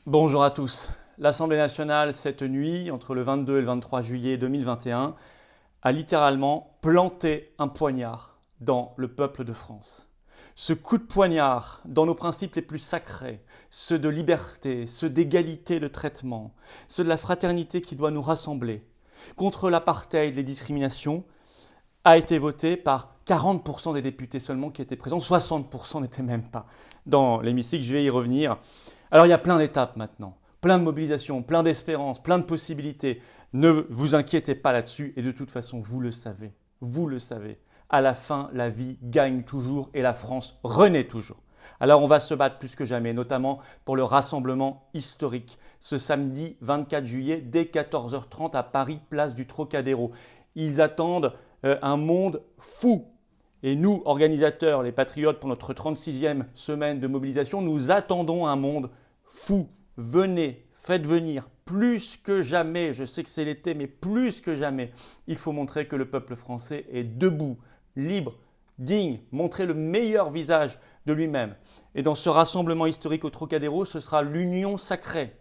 Bonjour à tous. L'Assemblée nationale, cette nuit, entre le 22 et le 23 juillet 2021, a littéralement planté un poignard dans le peuple de France. Ce coup de poignard dans nos principes les plus sacrés, ceux de liberté, ceux d'égalité de traitement, ceux de la fraternité qui doit nous rassembler, contre l'apartheid, les discriminations, a été voté par 40% des députés seulement qui étaient présents, 60% n'étaient même pas dans l'hémicycle, je vais y revenir. Alors il y a plein d'étapes maintenant, plein de mobilisations, plein d'espérances, plein de possibilités. Ne vous inquiétez pas là-dessus et de toute façon, vous le savez. À la fin, la vie gagne toujours et la France renaît toujours. Alors on va se battre plus que jamais, notamment pour le rassemblement historique, ce samedi 24 juillet dès 14h30 à Paris, place du Trocadéro. Ils attendent un monde fou. Et nous, organisateurs, les patriotes, pour notre 36e semaine de mobilisation, nous attendons un monde fou. Venez, faites venir, plus que jamais, je sais que c'est l'été, mais plus que jamais, il faut montrer que le peuple français est debout, libre, digne, montrer le meilleur visage de lui-même. Et dans ce rassemblement historique au Trocadéro, ce sera l'union sacrée.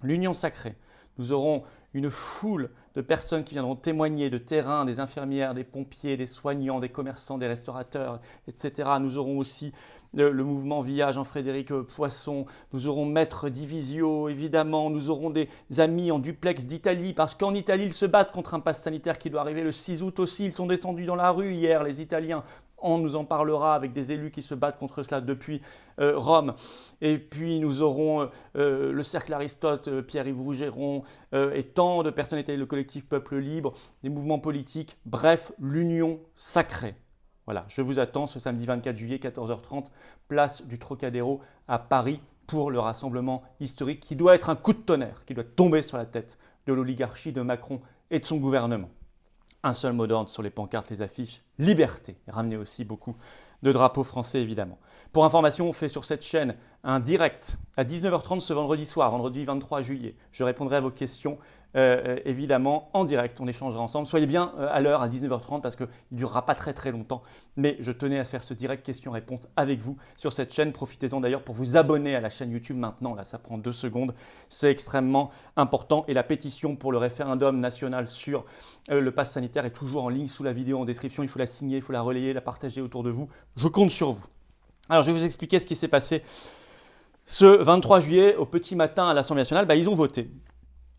L'union sacrée. Nous aurons une foule de personnes qui viendront témoigner de terrain, des infirmières, des pompiers, des soignants, des commerçants, des restaurateurs, etc. Nous aurons aussi le mouvement VIA, Jean-Frédéric Poisson, nous aurons Maître Divisio, évidemment, nous aurons des amis en duplex d'Italie, parce qu'en Italie, ils se battent contre un pass sanitaire qui doit arriver le 6 août aussi. Ils sont descendus dans la rue hier, les Italiens. On nous en parlera avec des élus qui se battent contre cela depuis Rome. Et puis nous aurons le Cercle Aristote, Pierre-Yves Rougeron et tant de personnalités, le collectif Peuple Libre, des mouvements politiques, bref, l'union sacrée. Voilà, je vous attends ce samedi 24 juillet, 14h30, place du Trocadéro à Paris pour le rassemblement historique qui doit être un coup de tonnerre, qui doit tomber sur la tête de l'oligarchie de Macron et de son gouvernement. Un seul mot d'ordre sur les pancartes, les affiches, liberté. Ramenez aussi beaucoup de drapeaux français évidemment. Pour information, on fait sur cette chaîne un direct à 19h30 ce vendredi soir, vendredi 23 juillet. Je répondrai à vos questions évidemment en direct, on échangera ensemble. Soyez bien à l'heure à 19h30 parce qu'il ne durera pas très longtemps. Mais je tenais à faire ce direct questions-réponses avec vous sur cette chaîne. Profitez-en d'ailleurs pour vous abonner à la chaîne YouTube maintenant. Là, ça prend 2 secondes. C'est extrêmement important. Et la pétition pour le référendum national sur le pass sanitaire est toujours en ligne sous la vidéo en description. Il faut la signer, il faut la relayer, la partager autour de vous. Je compte sur vous. Alors, je vais vous expliquer ce qui s'est passé ce 23 juillet au petit matin à l'Assemblée nationale. Ils ont voté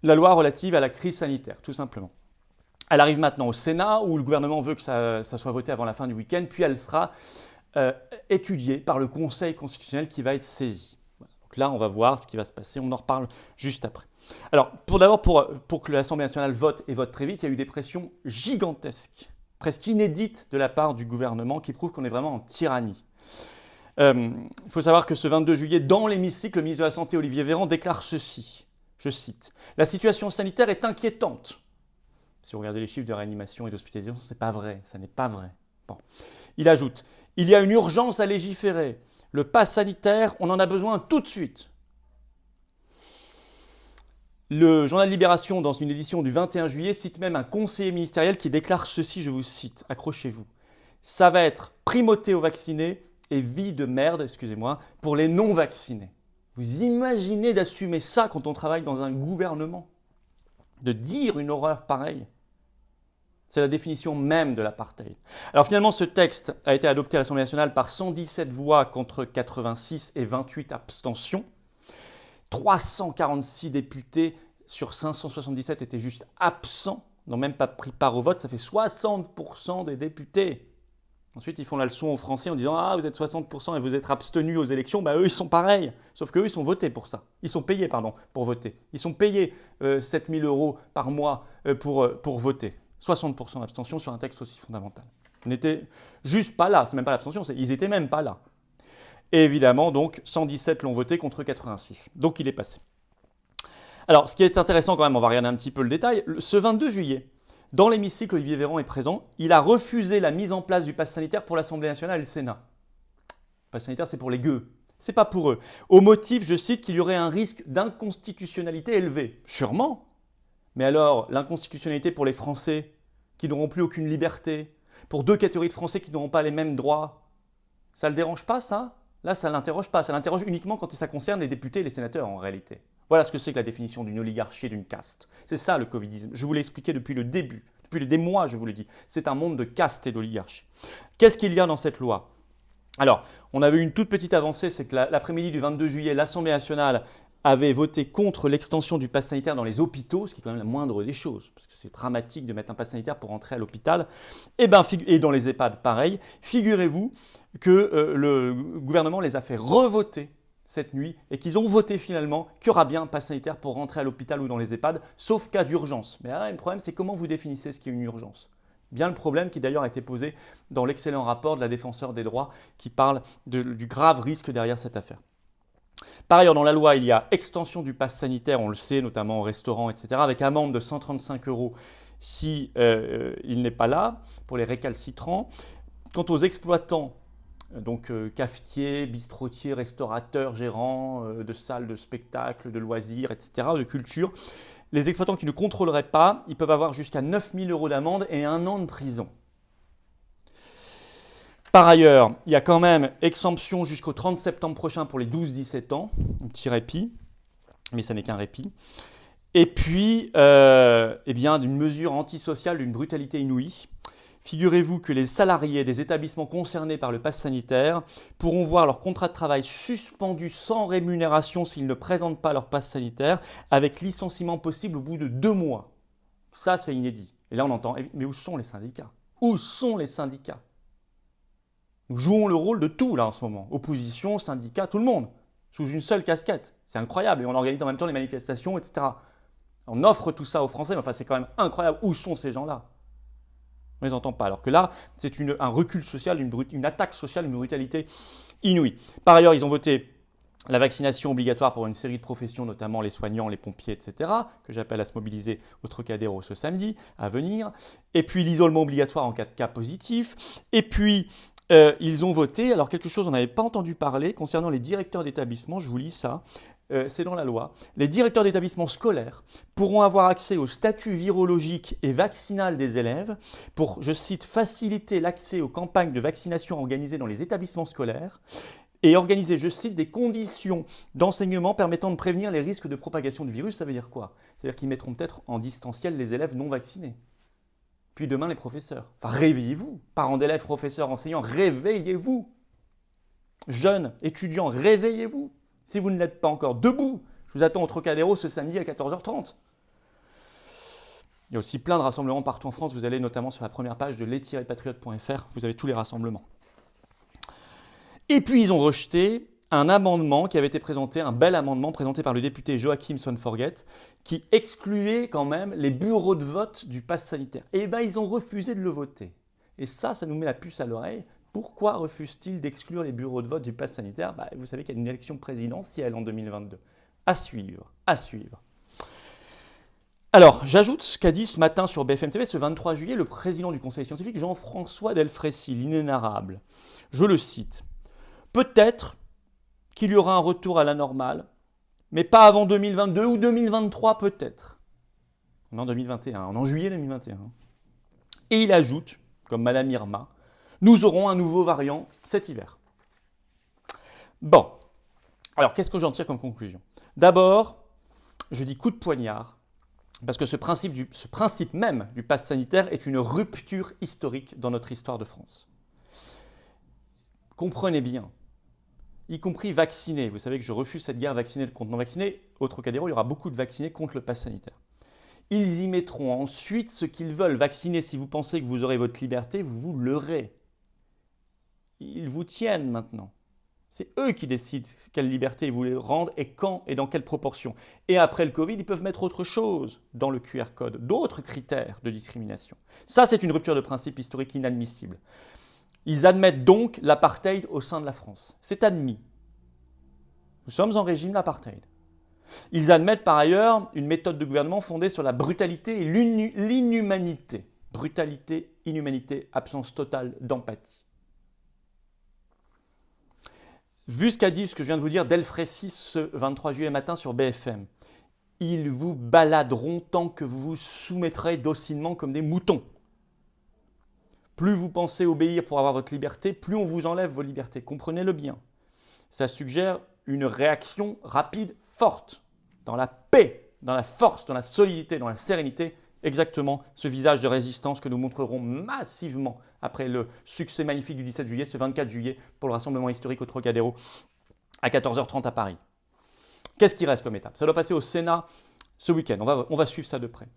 la loi relative à la crise sanitaire, tout simplement. Elle arrive maintenant au Sénat où le gouvernement veut que ça soit voté avant la fin du week-end, puis elle sera étudiée par le Conseil constitutionnel qui va être saisi. Donc là, on va voir ce qui va se passer, on en reparle juste après. Alors, pour que l'Assemblée nationale vote et vote très vite, il y a eu des pressions gigantesques, presque inédites de la part du gouvernement qui prouvent qu'on est vraiment en tyrannie. Il faut savoir que ce 22 juillet, dans l'hémicycle, le ministre de la Santé, Olivier Véran, déclare ceci, je cite, « La situation sanitaire est inquiétante. » Si vous regardez les chiffres de réanimation et d'hospitalisation, ce n'est pas vrai, ça n'est pas vrai. Bon. Il ajoute, « Il y a une urgence à légiférer. Le pass sanitaire, on en a besoin tout de suite. » Le journal Libération, dans une édition du 21 juillet, cite même un conseiller ministériel qui déclare ceci, je vous cite, accrochez-vous. « Ça va être primauté aux vaccinés et vie de merde, excusez-moi, pour les non-vaccinés. » Vous imaginez d'assumer ça quand on travaille dans un gouvernement? De dire une horreur pareille? C'est la définition même de l'apartheid. Alors finalement, ce texte a été adopté à l'Assemblée nationale par 117 voix contre 86 et 28 abstentions. 346 députés sur 577 étaient juste absents, n'ont même pas pris part au vote. Ça fait 60% des députés. Ensuite, ils font la leçon aux Français en disant « Ah, vous êtes 60% et vous êtes abstenus aux élections. » Eux, ils sont pareils. Sauf qu'eux, ils sont votés pour ça. Ils sont payés, pour voter. Ils sont payés 7 000 € par mois pour voter. 60% d'abstention sur un texte aussi fondamental. Ils n'étaient juste pas là. C'est même pas l'abstention, ils n'étaient même pas là. Et évidemment, donc, 117 l'ont voté contre 86. Donc, il est passé. Alors, ce qui est intéressant quand même, on va regarder un petit peu le détail. Ce 22 juillet, dans l'hémicycle, Olivier Véran est présent. Il a refusé la mise en place du pass sanitaire pour l'Assemblée nationale et le Sénat. Le pass sanitaire, c'est pour les gueux. C'est pas pour eux. Au motif, je cite, qu'il y aurait un risque d'inconstitutionnalité élevé. Sûrement. Mais alors, l'inconstitutionnalité pour les Français qui n'auront plus aucune liberté, pour 2 catégories de Français qui n'auront pas les mêmes droits, ça ne le dérange pas, ça? Là, ça ne l'interroge pas. Ça l'interroge uniquement quand ça concerne les députés et les sénateurs, en réalité. Voilà ce que c'est que la définition d'une oligarchie et d'une caste. C'est ça le covidisme. Je vous l'ai expliqué depuis le début. Depuis des mois, je vous le dis. C'est un monde de caste et d'oligarchie. Qu'est-ce qu'il y a dans cette loi ? Alors, on avait une toute petite avancée, c'est que l'après-midi du 22 juillet, l'Assemblée nationale avait voté contre l'extension du pass sanitaire dans les hôpitaux, ce qui est quand même la moindre des choses, parce que c'est dramatique de mettre un pass sanitaire pour entrer à l'hôpital, et dans les EHPAD, pareil. Figurez-vous que le gouvernement les a fait revoter cette nuit et qu'ils ont voté finalement qu'il y aura bien un pass sanitaire pour rentrer à l'hôpital ou dans les EHPAD, sauf cas d'urgence. Mais le problème, c'est comment vous définissez ce qui est une urgence ? Bien le problème qui d'ailleurs a été posé dans l'excellent rapport de la défenseure des droits qui parle du grave risque derrière cette affaire. Par ailleurs, dans la loi, il y a extension du pass sanitaire, on le sait, notamment au restaurant, etc., avec amende de 135 € si il n'est pas là, pour les récalcitrants. Quant aux exploitants, donc cafetiers, bistrotiers, restaurateurs, gérants de salles de spectacle, de loisirs, etc., de culture, les exploitants qui ne contrôleraient pas, ils peuvent avoir jusqu'à 9 000 € d'amende et 1 an de prison. Par ailleurs, il y a quand même exemption jusqu'au 30 septembre prochain pour les 12-17 ans, un petit répit, mais ça n'est qu'un répit. Et puis, d'une mesure antisociale d'une brutalité inouïe. Figurez-vous que les salariés des établissements concernés par le pass sanitaire pourront voir leur contrat de travail suspendu sans rémunération s'ils ne présentent pas leur pass sanitaire, avec licenciement possible au bout de 2 mois. Ça, c'est inédit. Et là, on entend, mais où sont les syndicats ? Où sont les syndicats ? Nous jouons le rôle de tout là en ce moment. Opposition, syndicats, tout le monde, sous une seule casquette. C'est incroyable. Et on organise en même temps les manifestations, etc. On offre tout ça aux Français, mais enfin, c'est quand même incroyable. Où sont ces gens-là ? On ne les entend pas. Alors que là, c'est un recul social, une attaque sociale, une brutalité inouïe. Par ailleurs, ils ont voté la vaccination obligatoire pour une série de professions, notamment les soignants, les pompiers, etc., que j'appelle à se mobiliser au Trocadéro ce samedi, à venir. Et puis l'isolement obligatoire en cas de cas positif. Et puis, ils ont voté, alors quelque chose, on n'avait pas entendu parler, concernant les directeurs d'établissement, je vous lis ça, c'est dans la loi. Les directeurs d'établissements scolaires pourront avoir accès au statut virologique et vaccinal des élèves pour, je cite, faciliter l'accès aux campagnes de vaccination organisées dans les établissements scolaires et organiser, je cite, des conditions d'enseignement permettant de prévenir les risques de propagation du virus. Ça veut dire quoi ? C'est-à-dire qu'ils mettront peut-être en distanciel les élèves non vaccinés. Puis demain, les professeurs. Enfin, réveillez-vous. Parents d'élèves, professeurs, enseignants, réveillez-vous. Jeunes, étudiants, réveillez-vous. Si vous ne l'êtes pas encore, debout. Je vous attends au Trocadéro ce samedi à 14h30. Il y a aussi plein de rassemblements partout en France. Vous allez notamment sur la première page de les-patriotes.fr. Vous avez tous les rassemblements. Et puis, ils ont rejeté un amendement qui avait été présenté, un bel amendement présenté par le député Joachim Sonforget, qui excluait quand même les bureaux de vote du pass sanitaire. Et bien, ils ont refusé de le voter. Et ça nous met la puce à l'oreille. Pourquoi refuse-t-il d'exclure les bureaux de vote du pass sanitaire ? Vous savez qu'il y a une élection présidentielle en 2022. À suivre, à suivre. Alors, j'ajoute ce qu'a dit ce matin sur BFM TV, ce 23 juillet, le président du Conseil scientifique, Jean-François Delfraissy, l'inénarrable. Je le cite. « Peut-être qu'il y aura un retour à la normale, mais pas avant 2022 ou 2023 peut-être. » On est en 2021, on est en juillet 2021. Et il ajoute, comme Madame Irma, « Nous aurons un nouveau variant cet hiver. » Bon, alors qu'est-ce que j'en tire comme conclusion ? D'abord, je dis coup de poignard, parce que ce principe même du pass sanitaire est une rupture historique dans notre histoire de France. Comprenez bien, y compris vaccinés. Vous savez que je refuse cette guerre vaccinée contre non-vaccinés. Au Trocadéro, il y aura beaucoup de vaccinés contre le pass sanitaire. Ils y mettront ensuite ce qu'ils veulent. Vacciner, si vous pensez que vous aurez votre liberté, vous vous leurrez. Ils vous tiennent maintenant. C'est eux qui décident quelle liberté ils vous les rendent et quand et dans quelle proportion. Et après le Covid, ils peuvent mettre autre chose dans le QR code, d'autres critères de discrimination. Ça, c'est une rupture de principe historique inadmissible. Ils admettent donc l'apartheid au sein de la France. C'est admis. Nous sommes en régime d'apartheid. Ils admettent par ailleurs une méthode de gouvernement fondée sur la brutalité et l'inhumanité. Brutalité, inhumanité, absence totale d'empathie. Vu ce que je viens de vous dire, Delfraissy ce 23 juillet matin sur BFM, ils vous baladeront tant que vous vous soumettrez docilement comme des moutons. Plus vous pensez obéir pour avoir votre liberté, plus on vous enlève vos libertés. Comprenez-le bien. Ça suggère une réaction rapide, forte. dans la paix, dans la force, dans la solidité, dans la sérénité, exactement ce visage de résistance que nous montrerons massivement après le succès magnifique du 17 juillet, ce 24 juillet, pour le rassemblement historique au Trocadéro à 14h30 à Paris. Qu'est-ce qui reste comme étape? Ça doit passer au Sénat ce week-end, on va suivre ça de près.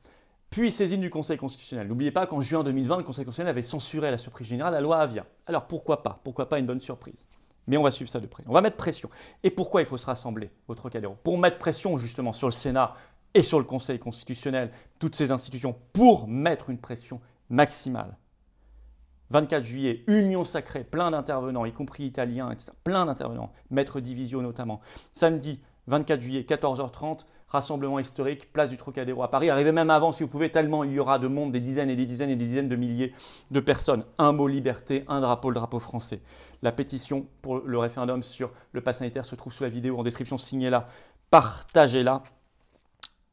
Puis saisine du Conseil constitutionnel. N'oubliez pas qu'en juin 2020, le Conseil constitutionnel avait censuré à la surprise générale la loi Avia. Alors pourquoi pas? Pourquoi pas une bonne surprise? Mais on va suivre ça de près. On va mettre pression. Et pourquoi il faut se rassembler au Trocadéro? Pour mettre pression justement sur le Sénat et sur le Conseil constitutionnel, toutes ces institutions, pour mettre une pression maximale. 24 juillet, union sacrée, plein d'intervenants, y compris italiens, etc. Plein d'intervenants, Maître Divisio notamment. Samedi, 24 juillet, 14h30, rassemblement historique, place du Trocadéro à Paris. Arrivez même avant si vous pouvez, tellement il y aura de monde, des dizaines et des dizaines et des dizaines de milliers de personnes. Un mot liberté, un drapeau, le drapeau français. La pétition pour le référendum sur le pass sanitaire se trouve sous la vidéo en description, signez-la, partagez-la.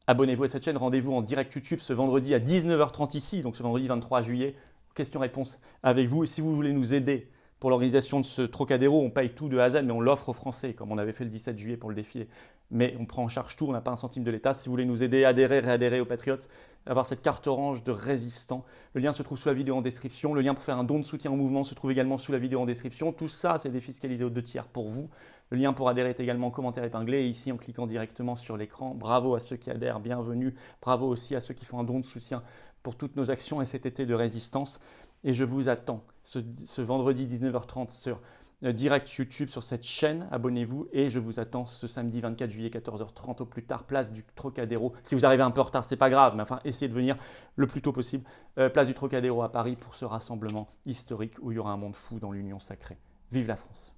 Abonnez-vous à cette chaîne, rendez-vous en direct YouTube ce vendredi à 19h30 ici, donc ce vendredi 23 juillet. Questions-réponses avec vous. Et si vous voulez nous aider pour l'organisation de ce Trocadéro, on paye tout de A à Z, mais on l'offre aux Français, comme on avait fait le 17 juillet pour le défilé. Mais on prend en charge tout, on n'a pas un centime de l'État. Si vous voulez nous aider, adhérer, réadhérer aux Patriotes, avoir cette carte orange de résistant, le lien se trouve sous la vidéo en description. Le lien pour faire un don de soutien au mouvement se trouve également sous la vidéo en description. Tout ça, c'est défiscalisé aux 2 tiers pour vous. Le lien pour adhérer est également en commentaire épinglé, et ici en cliquant directement sur l'écran. Bravo à ceux qui adhèrent, bienvenue. Bravo aussi à ceux qui font un don de soutien pour toutes nos actions et cet été de résistance. Et je vous attends ce vendredi 19h30 sur direct YouTube sur cette chaîne. Abonnez-vous et je vous attends ce samedi 24 juillet 14h30 au plus tard, place du Trocadéro. Si vous arrivez un peu en retard, c'est pas grave, mais enfin essayez de venir le plus tôt possible. Place du Trocadéro à Paris pour ce rassemblement historique où il y aura un monde fou dans l'Union sacrée. Vive la France!